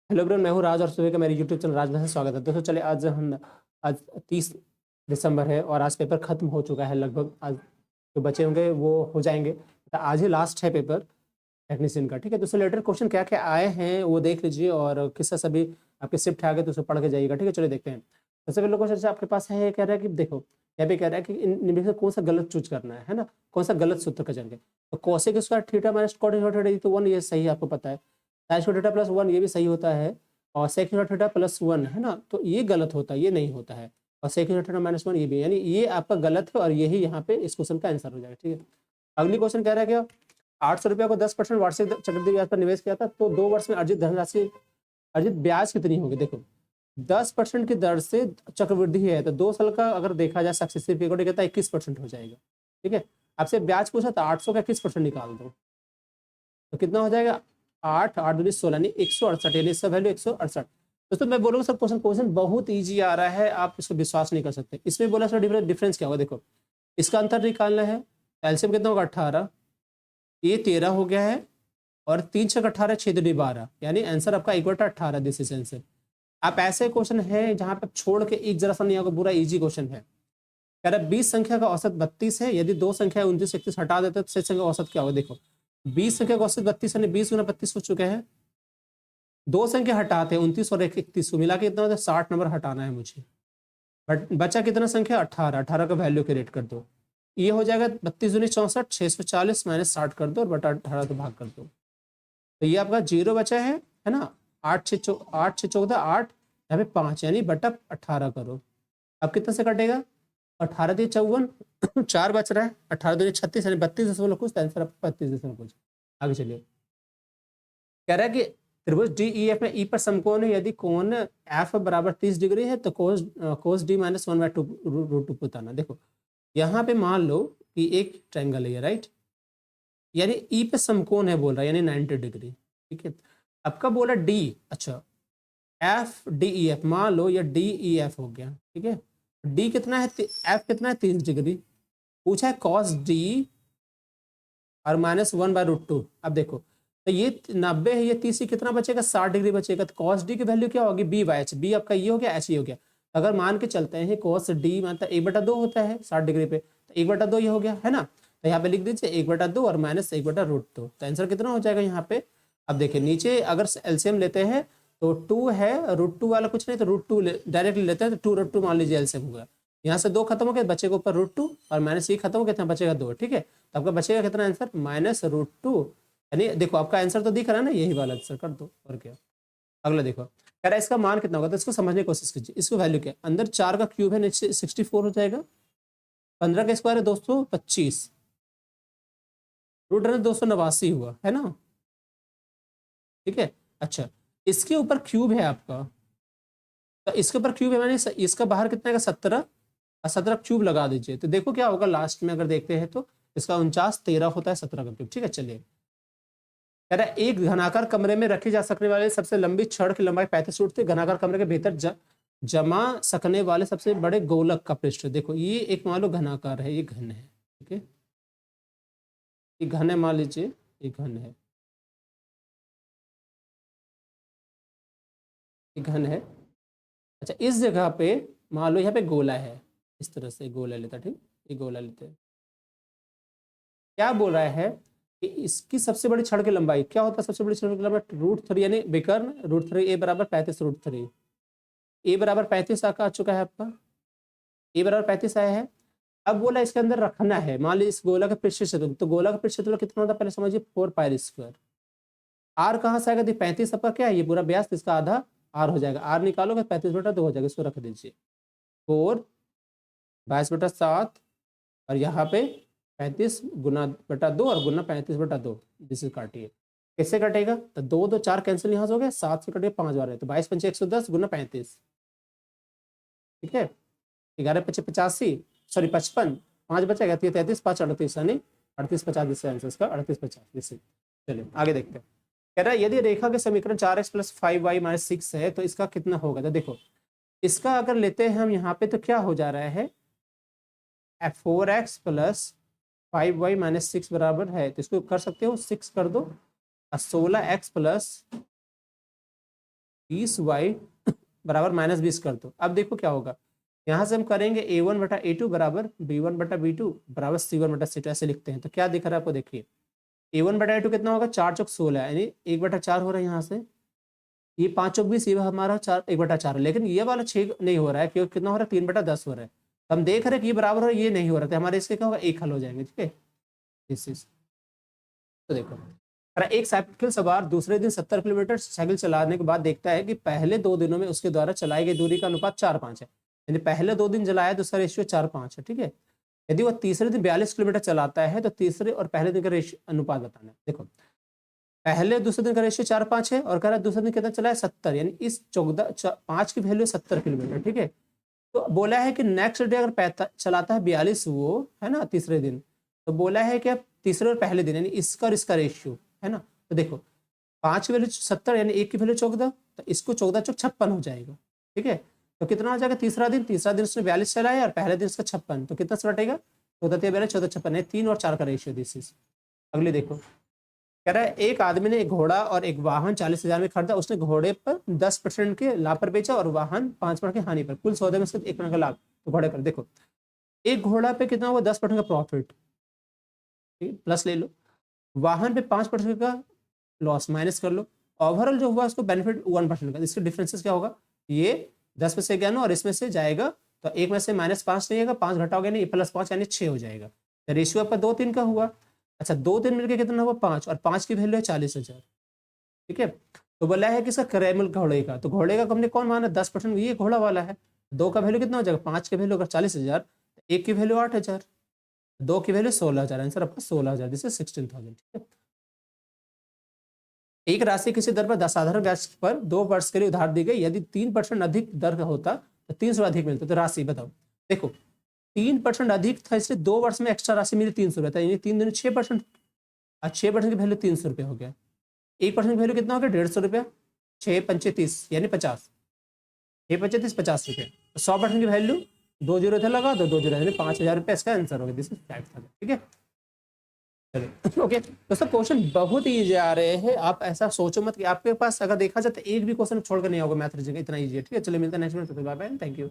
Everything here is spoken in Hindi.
हेलो एवरीवन, मैं हूँ राज और सुबह का मेरे यूट्यूब चैनल राज में स्वागत है। दोस्तों चलिए आज 30 दिसंबर है और आज पेपर खत्म हो चुका है लगभग। आज जो बचे होंगे वो हो जाएंगे। तो आज ही लास्ट है पेपर टेक्नीशियन का। ठीक है, दोस्तों लेटर क्वेश्चन क्या क्या आए हैं वो देख लीजिए और किससे सभी आपके शिफ्ट आ गए तो उसे पढ़ के जाइएगा। ठीक है, चलिए देखते हैं। सबसे पहले क्वेश्चन आपके पास है, ये कह रहा है कि देखो यहाँ पे कह रहा है कि निम्न में से कौन सा गलत चूज करना है ना, कौन सा गलत सूत्र का चलेंगे। तो cosec square theta minus cot theta तो 1 ये सही है, आपको पता है। साइन स्क्वायर थीटा प्लस 1 ये भी सही होता है। और सेक स्क्वायर थीटा प्लस 1 है ना, तो ये गलत होता है, ये नहीं होता है। और सेक स्क्वायर थीटा माइनस 1 ये भी, यानी ये आपका गलत है और यही यहाँ पे इस क्वेश्चन का आंसर हो जाएगा। ठीक है, अगली क्वेश्चन कह रहा है क्या, 800 रुपया को 10% वार्षिक चक्रवृद्धि ब्याज पर निवेश किया था तो 2 वर्ष में अर्जित धनराशि अर्जित ब्याज कितनी होगी। देखो 10% की दर से चक्रवृद्धि है तो 2 साल का अगर देखा जाए सक्सेसिव पीरियड कहता है 21% हो जाएगा। ठीक है, आपसे ब्याज पूछा तो 800 का 21% निकाल दो तो कितना हो जाएगा, 8 8 दूनी 16 यानी 168, यानी इसका वैल्यू 168। दोस्तों मैं बोलूँगा सर क्वेश्चन बहुत ईजी आ रहा है, आप इसको विश्वास नहीं कर सकते। इसमें बोला सर डिफरेंस क्या होगा, देखो इसका अंतर निकालना है। एलसीएम कितना होगा 18, ये 13 हो गया है और 3 छक 18 6 दूनी 12, यानी आंसर आपका 1/18 दिस इज आंसर। आप ऐसे क्वेश्चन है जहां पे छोड़ के एक जरा सा नहीं होगा, पूरा इजी क्वेश्चन है। कह रहा 20 संख्या का औसत 32 है, यदि दो संख्या 29 31 हटा देते तो शेष संख्या का औसत क्या होगा। देखो 20 संख्या का औसत 32 यानी 20 गुना 32 हो चुके हैं। दो संख्या हटाते हैं 29 और 31 को मिला के कितना होता है 60 नंबर हटाना है मुझे। बट बचा कितना संख्या 18, 18 का वैल्यू क्रिएट कर दो, ये हो जाएगा 32 दूनी 64 640 माइनस 60 कर दो और बटा 18 तो भाग कर दो। तो ये आपका जीरो बचा है ना। 8 6 14 8 यहाँ पे 5 यानी बटा 18 करो। अब कितना से कटेगा, 18 दिए 54 4 बच रहा है, 18 दूनी 36 यानी 32 दशमलव कुछ, आंसर आपका 32 दशमलव कुछ। आगे चलिए, कह रहा है कि त्रिभुज डी ई एफ में ई पर समकोण है, यदि कोण एफ बराबर 30 डिग्री है तो कोस डी माइनस 1/2 रूट 2 बताना। देखो यहाँ पे मान लो कि एक ट्रायंगल है, राइट, यानी ई पे समकोण है बोल रहा है, यानी 90 डिग्री। ठीक है, अब कब बोला डी, अच्छा एफ डी ई एफ, मान लो ये डी ई एफ हो गया। ठीक है, डी कितना है, एफ कितना है 30 डिग्री, पूछा है कॉस डी और -1/√2। अब देखो तो ये 90 है, ये 30 कितना बचेगा 60 डिग्री बचेगा, तो कॉस डी की वैल्यू क्या होगी बी बाई एच, बी आपका ये हो गया एच ये हो गया। अगर मान के चलते हैं कॉस डी मतलब 1/2 होता है 60 डिग्री पे, तो 1/2 ये हो गया है ना। तो यहाँ पे लिख दीजिए 1/2 और -1/√2, तो आंसर कितना हो जाएगा यहाँ पे। अब देखिए नीचे अगर एलसीएम लेते हैं तो 2 है, √2 वाला कुछ नहीं तो √2 डायरेक्टली लेते हैं, तो 2√2 मान लीजिए एलसीएम हुआ। यहाँ से 2 खत्म हो गया, बचेगा ऊपर √2 और माइनस ये खत्म हो गया, कितना बचेगा 2। ठीक है, तो आपका बचेगा कितना आंसर -√2, यानी देखो आपका आंसर तो दिख रहा है ना, यही वाला आंसर कर दो और क्या। अगला देखो कह रहा है इसका मान कितना होगा, तो इसको समझने की कोशिश कीजिए। इसको वैल्यू क्या है, अंदर 4 का क्यूब है नीचे 64 हो जाएगा, 15 का स्क्वायर है दोस्तों 25, रूट 289 हुआ है ना। ठीक है, अच्छा इसके ऊपर क्यूब है आपका, तो इसके ऊपर क्यूब है मैंने इसका बाहर कितना है 17 और 17 क्यूब लगा दीजिए, तो देखो क्या होगा लास्ट में अगर देखते हैं तो इसका 49 13 होता है 17 का क्यूब। ठीक है, चलिए कह रहा है एक घनाकार कमरे में रखी जा सकने वाले सबसे लंबी छड़ की लंबाई 35 फुट थी, घनाकार कमरे के भीतर जमा सकने वाले सबसे बड़े गोलक का पृष्ठ। देखो ये एक मान लो घनाकार है, ये घन है। ठीक है, ये घन है, मान लीजिए ये घन है, ये घन है। अच्छा इस जगह पे मान लो यहाँ पे गोला है, इस तरह से गोला लेता, ठीक, ये गोला लेते हैं। क्या बोल रहा है कि इसकी सबसे बड़ी छड़ की लंबाई क्या होता है, सबसे बड़ी छड़ की लंबाई √3 यानी विकर्ण √3 ए बराबर 35 √3, ए बराबर 35 आ चुका है आपका, ए बराबर 35 आया है। अब बोला इसके अंदर रखना है, मान लीजिए इस गोला का पृष्ठ क्षेत्रफल, तो गोला का पृष्ठ क्षेत्रफल कितना होता है पहले समझिए 4π²। आर कहाँ से आएगा, 35 आपका क्या है ये पूरा व्यास, इसका आधा आर हो जाएगा, आर निकालोगे 35/2 हो जाएगा, इसको रख दीजिए 4 22/7 और यहाँ पे 35 गुना बटा 2 और गुना 35/2, जिसे काटिए कैसे कटेगा, तो 2 2 4 कैंसिल यहाँ से हो गया, 7 से कटिए 5 बार है, तो 22 पंचे 110 गुना 35। ठीक है, 11 पचे 85, सॉरी 55, 5 बचा 33 5 38 यानी 38 50, जिससे आंसर इसका 38 50 जिससे। चलिए आगे देखते हैं, कह रहा है यदि रेखा के समीकरण 4x + 5y - 6 है तो इसका कितना होगा। तो देखो इसका अगर लेते हैं हम यहाँ पे तो क्या हो जा रहा है, 4x + 5y - 6 बराबर है, तो इसको कर सकते हो 6 कर दो और 16x + 20y बराबर -20 कर दो। अब देखो क्या होगा, यहाँ से हम करेंगे a1 बटा a2 बराबर b1 बटा b2 बराबर c1 बटा c2, ऐसे लिखते हैं। तो क्या दिख रहा है आपको, देखिए a1 बटा a2 कितना होगा, 4 चौक 16 यानी 1/4 हो रहा है यहाँ से, ये 5 चौक 20, ये हमारा 1/4, लेकिन ये वाला 6 नहीं हो रहा है क्योंकि कितना हो रहा है, 3/10 हो रहा है। हम देख रहे हैं कि ये बराबर हो रहा है, ये नहीं हो रहा था, हमारे इसके क्या होगा, एक हल हो जाएंगे। ठीक है, दिस इज, तो देखो एक साइकिल सवार दूसरे दिन 70 किलोमीटर साइकिल चलाने के बाद देखता है कि पहले 2 दिनों में उसके द्वारा चलाई गई दूरी का अनुपात 4:5 है, यानी पहले 2 दिन जलाया तो उसका रेशियो 4:5 है। ठीक है, यदि वो तीसरे दिन 42 किलोमीटर चलाता है तो तीसरे और पहले दिन का रेशियो अनुपात बताना है। देखो पहले दूसरे दिन का रेशियो 4:5 है और कह रहा है दूसरे दिन कितना चला है, 70, यानी इस 5 की वैल्यू 70 किलोमीटर। ठीक है, तो बोला है कि नेक्स्ट डे अगर चलाता है 42 वो, है ना, तीसरे दिन, तो बोला है कि अब तीसरे और पहले दिन यानी इसका और इसका रेशियो, है ना। तो देखो 5 की वैल्यू 70 यानी 1 की वैल्यू 14, तो इसको 14 चौक 56 हो जाएगा। ठीक है, तो कितना हो जाएगा, तीसरा दिन उसने 42 चलाया और पहले दिन उसका 56, तो कितना से बटेगा, 14 42 14 56 है, 3 और 4 का रेशियो दिस इज। अगले देखो, कह रहा है एक आदमी ने एक घोड़ा और एक वाहन 40,000 में खरीदा, उसने घोड़े पर 10% के लाभ पर बेचा और वाहन 5% की हानि पर, कुल सौदे में से 1% का लाभ। तो घोड़े पर देखो एक घोड़ा पे कितना हुआ, 10% का प्रॉफिट, प्लस ले लो, वाहन पे 5% का लॉस माइनस कर लो, ओवरऑल जो हुआ उसको बेनिफिट 1% का। इसके डिफरेंसेस क्या होगा, ये 10 में से 11 और इसमें से जाएगा तो एक में से -5 नहीं आएगा, 5 घटाओगे नहीं, +5 यानी 6 हो जाएगा। तो रेशियो आपका 2-3 का हुआ। अच्छा 2-3 मिलकर कितना हुआ, 5, और 5 की वैल्यू है 40,000। ठीक है, तो बोला है कि इसका कैरेमल घोड़े का, तो घोड़े का हमने कौन माना, 10%, ये घोड़ा वाला है। 2 का वैल्यू कितना हो जाएगा, 5 की वैल्यू अगर 40,000, 1 की वैल्यू 8,000, 2 की वैल्यू 16,000, आंसर आपका 16,000, जिससे 16,000। ठीक है, एक राशि किसी दर पर साधारण ब्याज पर 2 वर्ष के लिए उधार दी गई, यदि 3% अधिक दर का होता तो 300 अधिक मिलता। तो राशि बताओ, देखो 3% अधिक था इसलिए 2 वर्ष में एक्स्ट्रा राशि मिली 300 रुपये, यानी 3 दिन 6%, और 6% की वैल्यू 300 रुपये हो गया। 1% की वैल्यू कितना हो गया, 150 रुपया, 6 पंचे 30 यानी 50, 6 पंचे 30 50 रुपये। 100% की वैल्यू 2 जीरो थे लगा दो, 2 जीरो यानी 5,000 रुपये इसका आंसर हो गया। This is 5,000। ठीक है, चलिए ओके दोस्तों, क्वेश्चन बहुत ईजी आ रहे हैं, आप ऐसा सोचो मत कि आपके पास अगर देखा जाए तो एक भी क्वेश्चन छोड़कर नहीं होगा मैथ रीजनिंग, इतना ईजी है। ठीक है, चलिए मिलते हैं नेक्स्ट में, बाय बाय, थैंक यू।